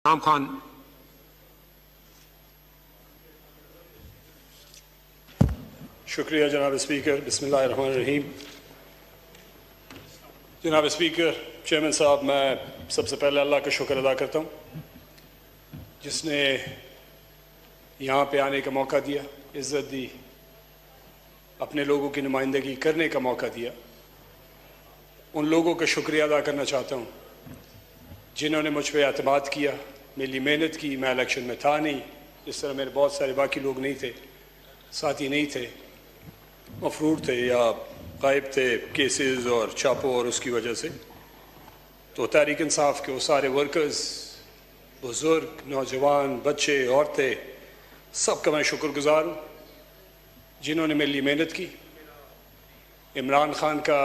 आम खान। शुक्रिया जनाब स्पीकर। बिस्मिल्लाहिर्रहमानिर्रहीम। जनाब स्पीकर, चेयरमैन साहब, मैं सबसे पहले अल्लाह का शुक्र अदा करता हूँ जिसने यहाँ पे आने का मौका दिया, इज़्ज़त दी, अपने लोगों की नुमाइंदगी करने का मौका दिया। उन लोगों का शुक्रिया अदा करना चाहता हूँ जिन्होंने मुझ पर एतमाद किया, मेरी मेहनत की। मैं इलेक्शन में था नहीं, इस तरह मेरे बहुत सारे बाकी लोग नहीं थे, साथी नहीं थे, मफरूर थे या गायब थे केसेस और छापों और उसकी वजह से। तो तहरीक इंसाफ के वो सारे वर्कर्स, बुज़ुर्ग, नौजवान, बच्चे, औरतें, सबका मैं शुक्रगुजार हूँ जिन्होंने मेरे लिए मेहनत की। इमरान खान का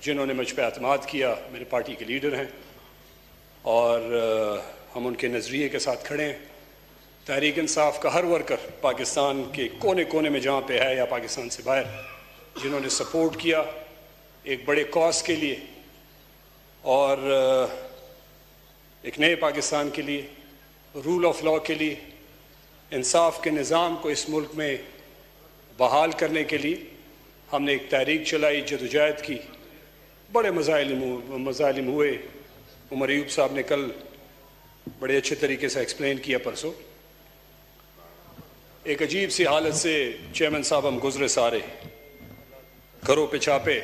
जिन्होंने मुझ पर एतमाद किया, मेरे पार्टी के लीडर हैं और हम उनके नज़रिए के साथ खड़े हैं। तहरीक इंसाफ का हर वर्कर पाकिस्तान के कोने कोने में जहाँ पे है या पाकिस्तान से बाहर, जिन्होंने सपोर्ट किया एक बड़े कॉज के लिए और एक नए पाकिस्तान के लिए, रूल ऑफ लॉ के लिए, इंसाफ के निज़ाम को इस मुल्क में बहाल करने के लिए हमने एक तहरीक चलाई, जदोजहद की। बड़े मज़ालिम हुए। उमर अयूब साहब ने कल बड़े अच्छे तरीके से एक्सप्लेन किया परसों। एक अजीब सी हालत से चेयरमैन साहब हम गुजरे सारे, घरों पे छापे,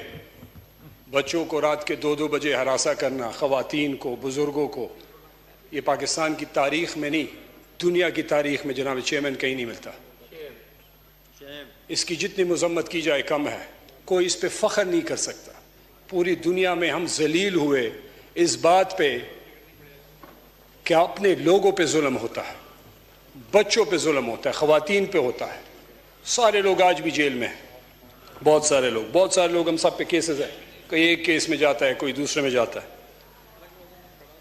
बच्चों को रात के 2-2 बजे हरासा करना, ख़वातीन को, बुज़ुर्गों को। ये पाकिस्तान की तारीख़ में नहीं, दुनिया की तारीख़ में जनाब चेयरमैन कहीं नहीं मिलता। इसकी जितनी मज़म्मत की जाए कम है। कोई इस पे फ़ख्र नहीं कर सकता। पूरी दुनिया में हम जलील हुए इस बात पे कि अपने लोगों पे जुल्म होता है, बच्चों पे जुल्म होता है, ख़वातीन पे होता है। सारे लोग आज भी जेल में हैं, बहुत सारे लोग हम सब पे केसेस है। कोई एक केस में जाता है, कोई दूसरे में जाता है।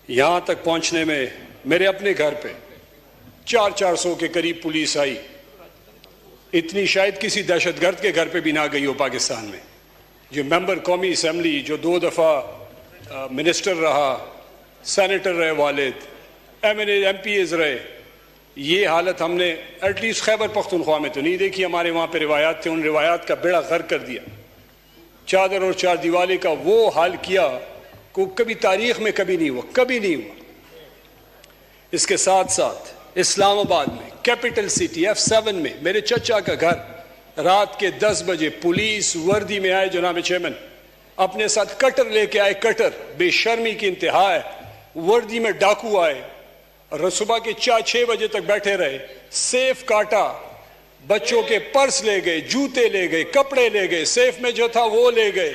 यहाँ तक पहुँचने में मेरे अपने घर पे 400 के करीब पुलिस आई। इतनी शायद किसी दहशतगर्द के घर पे भी ना गई हो पाकिस्तान में। जो मेंबर कौमी असम्बली, जो 2 दफ़ा मिनिस्टर रहा, सेनेटर रहे वालिद, MPs रहे, ये हालत हमने एटलीस्ट खैबर पख्तूनख्वा में तो नहीं देखी। हमारे वहाँ पे रिवायात थे, उन रिवायात का बेड़ा गर्क कर दिया। चादर और चार दीवारी का वो हाल किया को कभी तारीख़ में कभी नहीं हुआ। इसके साथ साथ इस्लामाबाद में, कैपिटल सिटी F7 में, मेरे चचा का घर, रात के 10 बजे पुलिस वर्दी में आए जनाब चेयरमैन, अपने साथ कटर लेके आए। कटर, बेशर्मी की इंतहा है। वर्दी में डाकू आए और सुबह के 4-6 बजे तक बैठे रहे। सेफ काटा, बच्चों के पर्स ले गए, जूते ले गए, कपड़े ले गए, सेफ में जो था वो ले गए।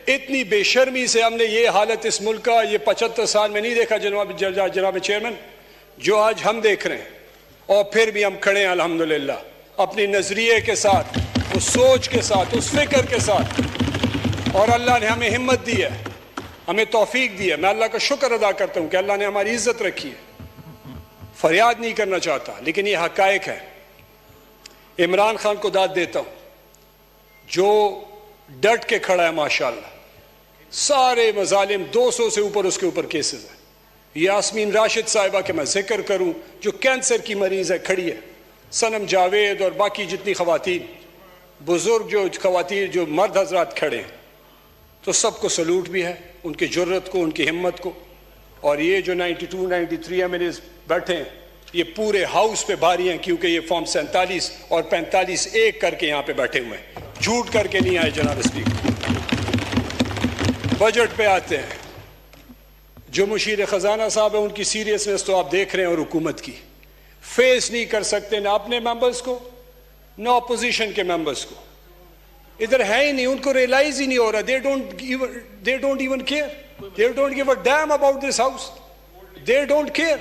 इतनी बेशर्मी से हमने ये हालत इस मुल्क का ये 75 साल में नहीं देखा जनाब चेयरमैन, जो आज हम देख रहे हैं। और फिर भी हम खड़े हैं अल्हम्दुलिल्लाह, अपनी नजरिए के साथ, उस सोच के साथ, उस फिक्र के साथ। और अल्लाह ने हमें हिम्मत दी है, हमें तौफीक दी है। मैं अल्लाह का शुक्र अदा करता हूँ कि अल्लाह ने हमारी इज्जत रखी है। फरियाद नहीं करना चाहता, लेकिन ये हकायक है। इमरान खान को दाद देता हूँ जो डट के खड़ा है माशाल्लाह। सारे मजालिम 200 से ऊपर उसके ऊपर केसेस है। यास्मीन राशिद साहिबा के मैं जिक्र करूं जो कैंसर की मरीज है, खड़ी है। सनम जावेद और बाकी जितनी खवातीन, बुजुर्ग जो खवातीन, जो मर्द हजरात खड़े हैं, तो सबको सलूट भी है, उनकी जुर्रत को, उनकी हिम्मत को। और ये जो 92-93 MLAs बैठे हैं, ये पूरे हाउस पे भारी हैं, क्योंकि ये फॉर्म 47 और 45 एक करके यहाँ पे बैठे हुए हैं, झूठ करके नहीं आए जनाब स्पीकर। बजट पे आते हैं, जो मुशीर खजाना साहब है, उनकी सीरियसनेस तो आप देख रहे हैं, और हुकूमत की फेस नहीं कर सकते ना अपने मेंबर्स को ना अपोजिशन के मेंबर्स को। इधर है ही नहीं, उनको रियलाइज ही नहीं हो रहा। They don't even care, they don't give a damn about this house, they don't care.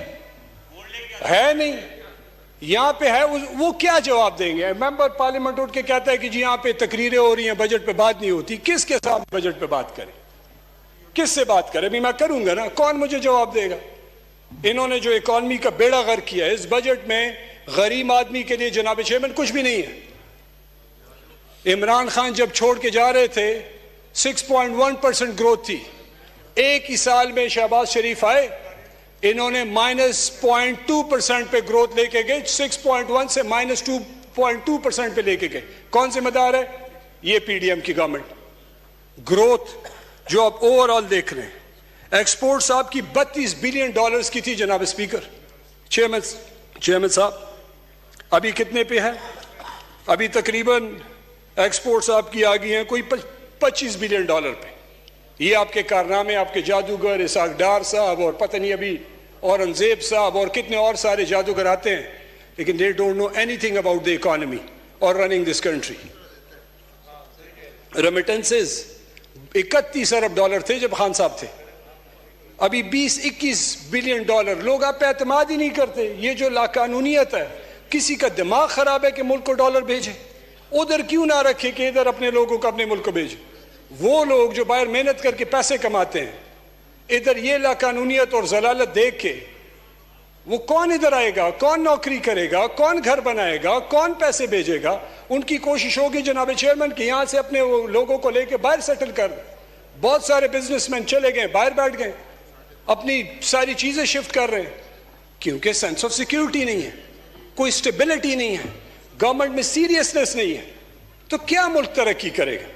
है नहीं, यहाँ पे है, वो क्या जवाब देंगे? मेंबर पार्लियामेंट उठ के कहता है कि जी यहाँ पे तकरीरें हो रही हैं, बजट पे बात नहीं होती। किसके साथ बजट पे बात करें, किससे बात करें? अभी मैं करूंगा ना, कौन मुझे जवाब देगा? इन्होंने जो इकॉनमी का बेड़ा गर्क किया, इस बजट में गरीब आदमी के लिए जनाब चेयरमैन कुछ भी नहीं है। इमरान खान जब छोड़ के जा रहे थे 6.1% ग्रोथ थी। एक ही साल में शहबाज शरीफ आए, इन्होंने -0.2% पे ग्रोथ लेके गए, 6.1 से -2.2% पे लेके गए। कौन जिम्मेदार है? ये पीडीएम की गवर्नमेंट। ग्रोथ जो आप ओवरऑल देख रहे हैं, एक्सपोर्ट्स आपकी $32 बिलियन की थी जनाब स्पीकर, चेयरमैन साहब, अभी कितने पे है? अभी तकरीबन एक्सपोर्ट्स आपकी आ गई हैं कोई $25 बिलियन पे। ये आपके कारनामे, आपके जादूगर इसाक डार साहब और पता नहीं अभी औरंगजेब साहब और कितने और सारे जादूगर आते हैं, लेकिन they don't know anything about the economy और रनिंग दिस कंट्री। रेमिटेंसेस $31 अरब थे जब खान साहब थे, अभी $20-21 बिलियन। लोग आप पे एतमाद ही नहीं करते। ये जो लाकानूनियत है, किसी का दिमाग खराब है कि मुल्क को डॉलर भेजे, उधर क्यों ना रखे कि इधर अपने लोगों को अपने मुल्क को भेजे। वो लोग जो बाहर मेहनत करके पैसे कमाते हैं, इधर ये लाकानूनियत और जलालत देख के वो कौन इधर आएगा, कौन नौकरी करेगा, कौन घर बनाएगा, कौन पैसे भेजेगा। उनकी कोशिश होगी जनाब चेयरमैन कि यहां से अपने वो लोगों को लेके बाहर सेटल कर। बहुत सारे बिजनेसमैन चले गए, बाहर बैठ गए, अपनी सारी चीजें शिफ्ट कर रहे हैं, क्योंकि सेंस ऑफ सिक्योरिटी नहीं है, कोई स्टेबिलिटी नहीं है, गवर्नमेंट में सीरियसनेस नहीं है। तो क्या मुल्क तरक्की करेगा?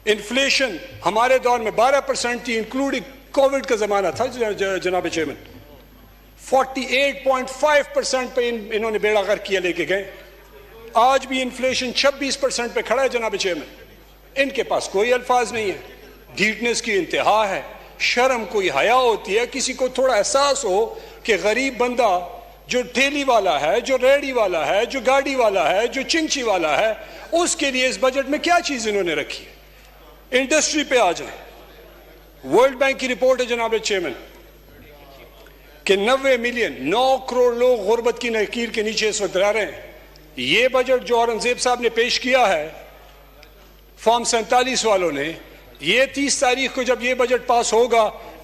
इन्फ्लेशन हमारे दौर में 12% थी, इंक्लूडिंग कोविड का जमाना था जनाब चेयरमैन। 48.5% पे इन्होंने बेड़ा गर्क किया, लेके गए। आज भी इन्फ्लेशन 26% पे खड़ा है जनाब चेयरमैन। इनके पास कोई अल्फाज नहीं है, ढीठनेस की इंतहा है, शर्म कोई हया होती है। किसी को थोड़ा एहसास हो कि गरीब बंदा जो ठेली वाला है, जो रेहड़ी वाला है, जो गाड़ी वाला है, जो चिंची वाला है, उसके लिए इस बजट में क्या चीज इन्होंने रखी है। इंडस्ट्री पे आ जाए, वर्ल्ड बैंक की रिपोर्ट है जनाब चेयरमैन कि 90 मिलियन 9 करोड़ लोग गुर्बत की नकीर के नीचे इस वक्त रह रहे हैं। ये बजट जो औरंगजेब साहब ने पेश किया है फॉर्म 47 वालों ने, ये 30 तारीख को जब ये बजट पास होगा,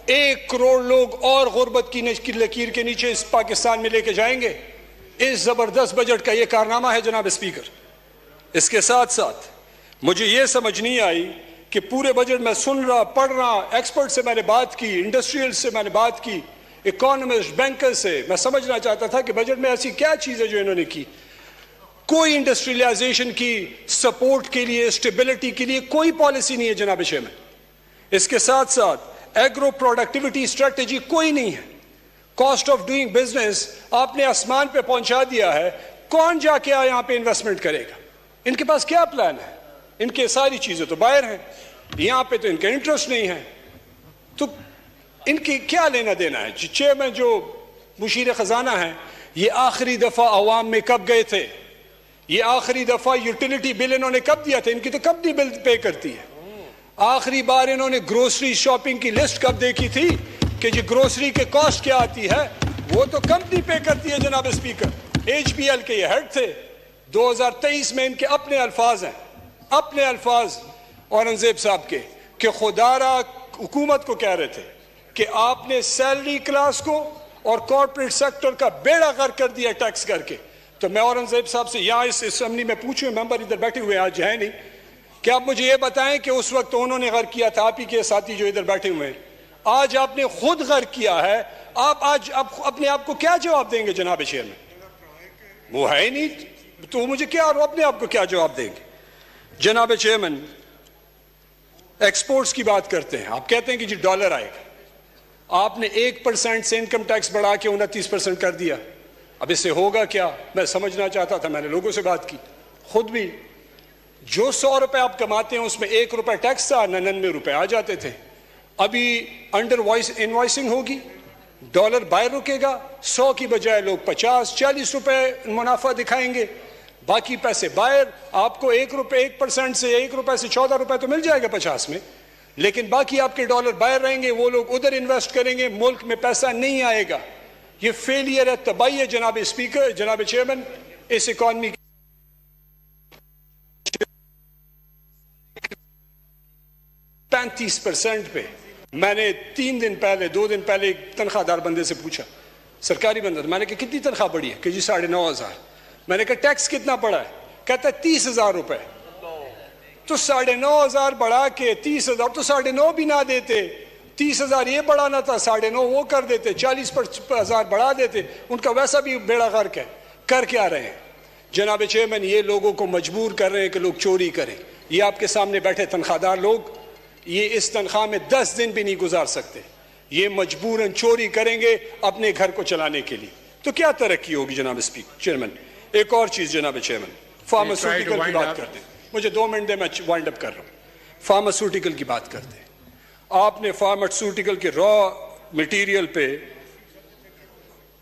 1 करोड़ लोग और गुर्बत की लकीर के नीचे इस पाकिस्तान में लेके जाएंगे। इस जबरदस्त बजट का ये कारनामा है जनाब स्पीकर। इसके साथ साथ मुझे ये समझ नहीं आई कि पूरे बजट में सुन रहा, पढ़ रहा, एक्सपर्ट से मैंने बात की, इंडस्ट्रियल से मैंने बात की, इकोनॉमिस्ट, बैंकर से मैं समझना चाहता था कि बजट में ऐसी क्या चीज है जो इन्होंने की। कोई इंडस्ट्रियलाइजेशन की सपोर्ट के लिए, स्टेबिलिटी के लिए कोई पॉलिसी नहीं है जनाब चेयरमैन। इसके साथ साथ एग्रो प्रोडक्टिविटी स्ट्रेटेजी कोई नहीं है। कॉस्ट ऑफ डूइंग बिजनेस आपने आसमान पे पहुंचा दिया है। कौन जाके यहां पे इन्वेस्टमेंट करेगा? इनके पास क्या प्लान है? इनके सारी चीजें तो बाहर हैं, यहां पे तो इनका इंटरेस्ट नहीं है। तो इनके क्या लेना देना है? चेयरमैन जो मुशीर खजाना है, ये आखिरी दफा अवाम में कब गए थे? ये आखिरी दफा यूटिलिटी बिल इन्होंने कब दिया था? इनकी तो कंपनी बिल पे करती है। आखिरी बार इन्होंने ग्रोसरी शॉपिंग की लिस्ट कब देखी थी कि जी ग्रोसरी के कॉस्ट क्या आती है? वो तो कंपनी पे करती है जनाब स्पीकर। HBL के ये हेड थे। 2023 में इनके अपने अल्फाज हैं, अपने अल्फाज औरंगजेब साहब के, कि खुदारा हुकूमत को कह रहे थे कि आपने सैलरी क्लास को और कॉर्पोरेट सेक्टर का बेड़ा गर्क कर दिया टैक्स करके। तो मैं औरंगजेब साहब से यहाँ इस असम्बली में पूछूं, मेंबर इधर बैठे हुए आज है नहीं, कि आप मुझे ये बताएं कि उस वक्त तो उन्होंने गर्क किया था, आप ही के साथी जो इधर बैठे हुए हैं, आज आपने खुद गर्क किया है, आप आज आप अपने आप को क्या जवाब देंगे जनाब चेयरमैन? वो है ही नहीं, तो मुझे क्या, और अपने आप को क्या जवाब देंगे? जनाब चेयरमैन, एक्सपोर्ट्स की बात करते हैं, आप कहते हैं कि जी डॉलर आएगा। आपने 1% से इनकम टैक्स बढ़ा के 29% कर दिया। अब इससे होगा क्या? मैं समझना चाहता था, मैंने लोगों से बात की, खुद भी। जो 100 रुपए आप कमाते हैं उसमें 1 रुपया टैक्स था, 99 रुपए आ जाते थे। अभी अंडर इनवॉइसिंग होगी, डॉलर बाहर रुकेगा, 100 की बजाय लोग 50-40 रुपए मुनाफा दिखाएंगे, बाकी पैसे बाहर। आपको 1% से 1 रुपए से 14 रुपए तो मिल जाएगा 50 में, लेकिन बाकी आपके डॉलर बाहर रहेंगे, वो लोग उधर इन्वेस्ट करेंगे, मुल्क में पैसा नहीं आएगा। ये फेलियर है, तबाही है जनाब स्पीकर, जनाब चेयरमैन। इस इकॉनमी 35% पे मैंने 2 दिन पहले एक तनख्वाहदार बंदे से पूछा, सरकारी बंदा, मैंने कहा कितनी तनख्वाह बढ़ी है? कि जी 9,500। मैंने कहा टैक्स कितना पड़ा है? कहता है 30,000 रुपए। तो 9,500 बढ़ा के 30,000, तो 9.5 भी ना देते 30,000 ये बढ़ाना था, 9.5 वो कर देते, 40,000 बढ़ा देते, उनका वैसा भी बेड़ा गर्क है। कर क्या रहे हैं जनाब चेयरमैन? ये लोगों को मजबूर कर रहे हैं कि लोग चोरी करें। ये आपके सामने बैठे तनख्वाहदार लोग, ये इस तनख्वाह में 10 दिन भी नहीं गुजार सकते, ये मजबूरन चोरी करेंगे अपने घर को चलाने के लिए। तो क्या तरक्की होगी जनाब स्पीकर चेयरमैन? एक और चीज जनाब चेयरमैन, फार्मास्यूटिकल की बात करते हैं, मुझे 2 मिनट दे, मैं वाइंड अप कर रहा हूं। फार्मास्यूटिकल की बात करते हैं, आपने फार्मास्यूटिकल के रॉ मटेरियल पे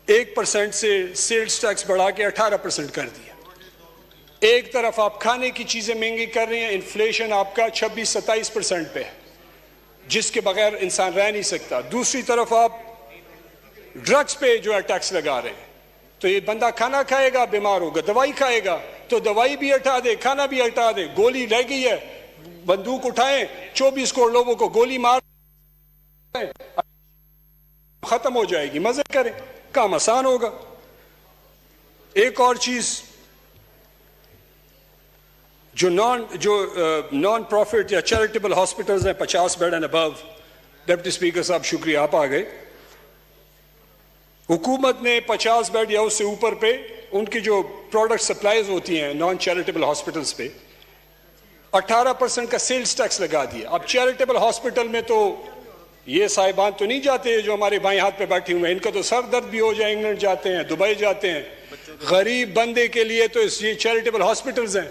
1% से सेल्स टैक्स बढ़ा के 18% कर दिया। एक तरफ आप खाने की चीजें महंगी कर रही हैं, इन्फ्लेशन आपका 26-27% पे है, जिसके बगैर इंसान रह नहीं सकता। दूसरी तरफ आप ड्रग्स पे जो है टैक्स लगा रहे हैं, तो ये बंदा खाना खाएगा बीमार होगा, दवाई खाएगा तो दवाई भी हटा दे, खाना भी हटा दे। गोली रह गई है, बंदूक उठाएं, 24 करोड़ लोगों को गोली मार, खत्म हो जाएगी, मजे करें, काम आसान होगा। एक और चीज, जो नॉन प्रॉफिट या चैरिटेबल हॉस्पिटल्स हैं 50 bed and above, deputy speaker साहब शुक्रिया आप आ गए। हुकूमत ने 50 बेड या उससे ऊपर पे उनकी जो प्रोडक्ट सप्लाईज होती हैं नॉन चैरिटेबल हॉस्पिटल्स पे 18% का सेल्स टैक्स लगा दिया। अब चैरिटेबल हॉस्पिटल में तो ये साहिबान तो नहीं जाते जो हमारे बाएं हाथ पे बैठे हुए हैं, इनका तो सर दर्द भी हो जाए, इंग्लैंड जाते हैं, दुबई जाते हैं। गरीब बंदे के लिए तो ये चैरिटेबल हॉस्पिटल्स हैं,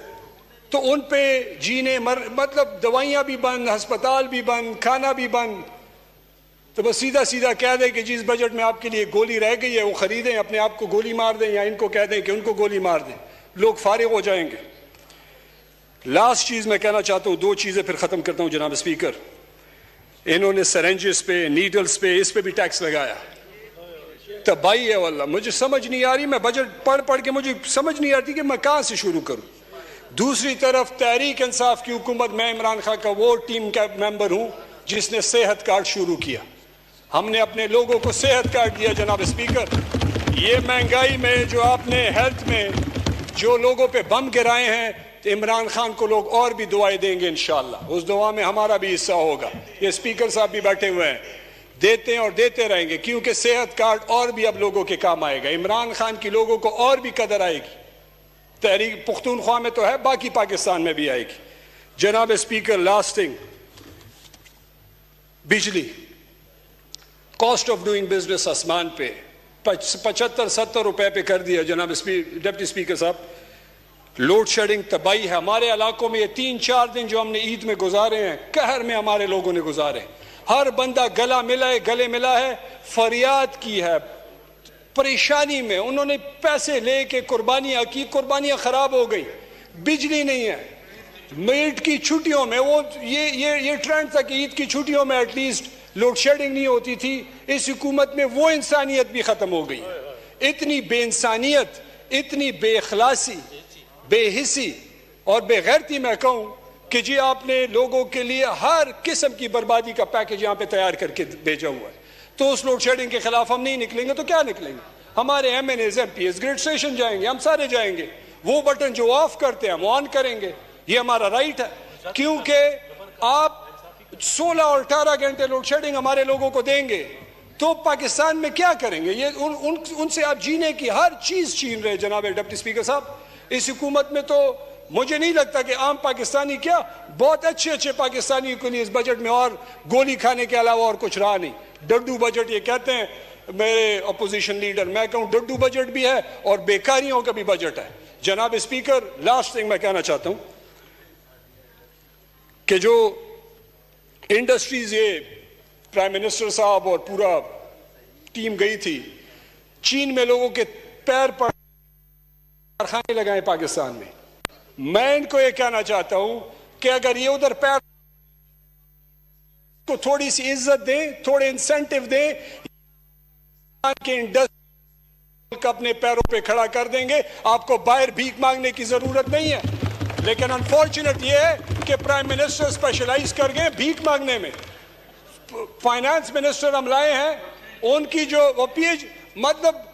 तो उन पे जीने मतलब दवाइयाँ भी बंद, अस्पताल भी बंद, खाना भी बंद। तो बस सीधा सीधा कह दें कि जिस बजट में आपके लिए गोली रह गई है वो खरीदें, अपने आप को गोली मार दें, या इनको कह दें कि उनको गोली मार दें, लोग फारिग हो जाएंगे। लास्ट चीज मैं कहना चाहता हूं, 2 चीजें फिर खत्म करता हूं जनाब स्पीकर। इन्होंने सरेंजेस पे, नीडल्स पे, इस पे भी टैक्स लगाया। तबाही है वल्लाह, मुझे समझ नहीं आ रही, मैं बजट पढ़ पढ़ के मुझे समझ नहीं आती कि मैं कहां से शुरू करूं। दूसरी तरफ तहरीक इंसाफ की हुकूमत, मैं इमरान खान का वो टीम का मेंबर हूं जिसने सेहत कार्ड शुरू किया। हमने अपने लोगों को सेहत कार्ड दिया जनाब स्पीकर। ये महंगाई में जो आपने हेल्थ में जो लोगों पे बम गिराए हैं, तो इमरान खान को लोग और भी दुआएं देंगे इंशाअल्लाह, उस दुआ में हमारा भी हिस्सा होगा। ये स्पीकर साहब भी बैठे हुए हैं, देते हैं और देते रहेंगे, क्योंकि सेहत कार्ड और भी अब लोगों के काम आएगा। इमरान खान की लोगों को और भी कदर आएगी। तहरीक पुख्तूनख्वा में तो है, बाकी पाकिस्तान में भी आएगी। जनाब स्पीकर, लास्ट थिंग, बिजली, कॉस्ट ऑफ डूइंग बिजनेस आसमान पे 75-70 रुपए पे कर दिया जनाब डिप्टी स्पीकर साहब। लोड शेडिंग तबाही है हमारे इलाकों में। ये 3-4 दिन जो हमने ईद में गुजारे हैं, कहर में हमारे लोगों ने गुजारे। हर बंदा गले मिला है, फरियाद की है, परेशानी में। उन्होंने पैसे लेके कुर्बानियां की, कुर्बानियां खराब हो गई, बिजली नहीं है। ईद की छुट्टियों में वो ये ट्रेंड था कि ईद की छुट्टियों में एटलीस्ट लोड शेडिंग नहीं होती थी। इस हुकूमत में वो इंसानियत भी खत्म हो गई। इतनी बेइंसानियत, इतनी बेखलासी, बेहिसी और बेगैरती मैं कहूं कि जी आपने लोगों के लिए हर किस्म की बर्बादी का पैकेज यहां पे तैयार करके भेजा हुआ है। तो उस लोड शेडिंग के खिलाफ हम नहीं निकलेंगे तो क्या निकलेंगे? हमारे MNAs MPs ग्रिड स्टेशन जाएंगे, हम सारे जाएंगे। वो बटन जो ऑफ करते हैं हम ऑन करेंगे, ये हमारा राइट है। क्योंकि आप 16 और 18 घंटे लोड शेडिंग हमारे लोगों को देंगे तो पाकिस्तान में क्या करेंगे? ये उनसे आप जीने की हर चीज छीन रहे जनाब डिप्टी स्पीकर साहब। इस हुकूमत में तो मुझे नहीं लगता कि आम पाकिस्तानी, क्या बहुत अच्छे पाकिस्तानी के लिए इस बजट में और गोली खाने के अलावा और कुछ रहा नहीं। डड्डू बजट ये कहते हैं मेरे अपोजिशन लीडर, मैं कहूं डड्डू बजट भी है और बेकारियों का भी बजट है। जनाब स्पीकर, लास्ट थिंग मैं कहना चाहता हूं कि जो इंडस्ट्रीज, ये प्राइम मिनिस्टर साहब और पूरा टीम गई थी चीन में, लोगों के पैर पर कारखाने लगाए पाकिस्तान में। मैं इनको ये कहना चाहता हूं कि अगर ये उधर पैर को थोड़ी सी इज्जत दें, थोड़े इंसेंटिव दें, के इंडस्ट्री अपने पैरों पे खड़ा कर देंगे। आपको बाहर भीख मांगने की जरूरत नहीं है। लेकिन अनफॉर्चुनेट ये है कि प्राइम मिनिस्टर स्पेशलाइज कर गए भीख मांगने में। फाइनेंस मिनिस्टर हम लाए हैं, उनकी जो वो पीएच मतलब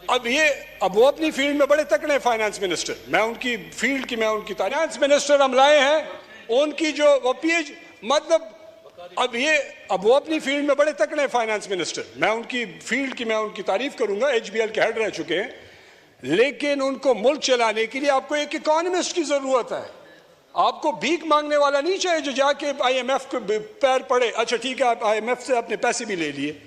अब वो अपनी फील्ड में बड़े तकड़े फाइनेंस मिनिस्टर, मैं उनकी फील्ड की, मैं उनकी फाइनेंस मिनिस्टर हम लाए हैं, उनकी जो वो पीएच मतलब अब वो अपनी फील्ड में बड़े तकड़े हैं फाइनेंस मिनिस्टर, मैं उनकी फील्ड की मैं उनकी तारीफ करूंगा, HBL के हेड रह चुके हैं, लेकिन उनको मुल्क चलाने के लिए आपको एक इकोनॉमिस्ट की जरूरत है। आपको भीख मांगने वाला नहीं चाहिए जो जाके IMF को पैर पड़े। अच्छा ठीक है, आप IMF से अपने पैसे भी ले लिए,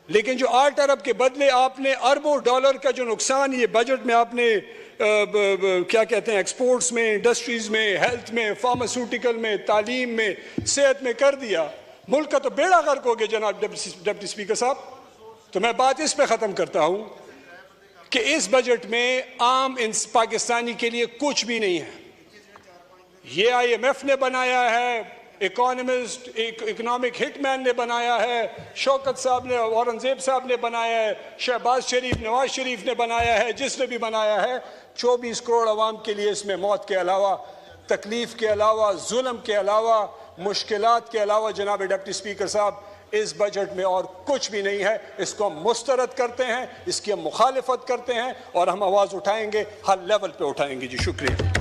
लेकिन जो 8 अरब के बदले आपने अरबों डॉलर का जो नुकसान ये बजट में आपने क्या कहते हैं एक्सपोर्ट्स में, इंडस्ट्रीज में, हेल्थ में, फार्मास्यूटिकल में, तालीम में, सेहत में कर दिया, मुल्क का तो बेड़ा गर्क हो गया जनाब डिप्टी स्पीकर साहब। तो मैं बात इस पे ख़त्म करता हूं कि इस बजट में आम पाकिस्तानी के लिए कुछ भी नहीं है। ये IMF ने बनाया है, इकोनॉमिस्ट इकोनॉमिक हिटमैन ने बनाया है, शौकत साहब ने, औरंगजेब साहब ने बनाया है, शहबाज शरीफ, नवाज शरीफ ने बनाया है, जिसने भी बनाया है। 24 करोड़ अवाम के लिए इसमें मौत के अलावा, तकलीफ के अलावा, जुल्म के अलावा, मुश्किलात के अलावा जनाब डिप्टी स्पीकर साहब इस बजट में और कुछ भी नहीं है। इसको हम मुस्तरद करते हैं, इसकी हम मुखालिफत करते हैं और हम आवाज़ उठाएंगे, हर लेवल पे उठाएंगे। जी शुक्रिया।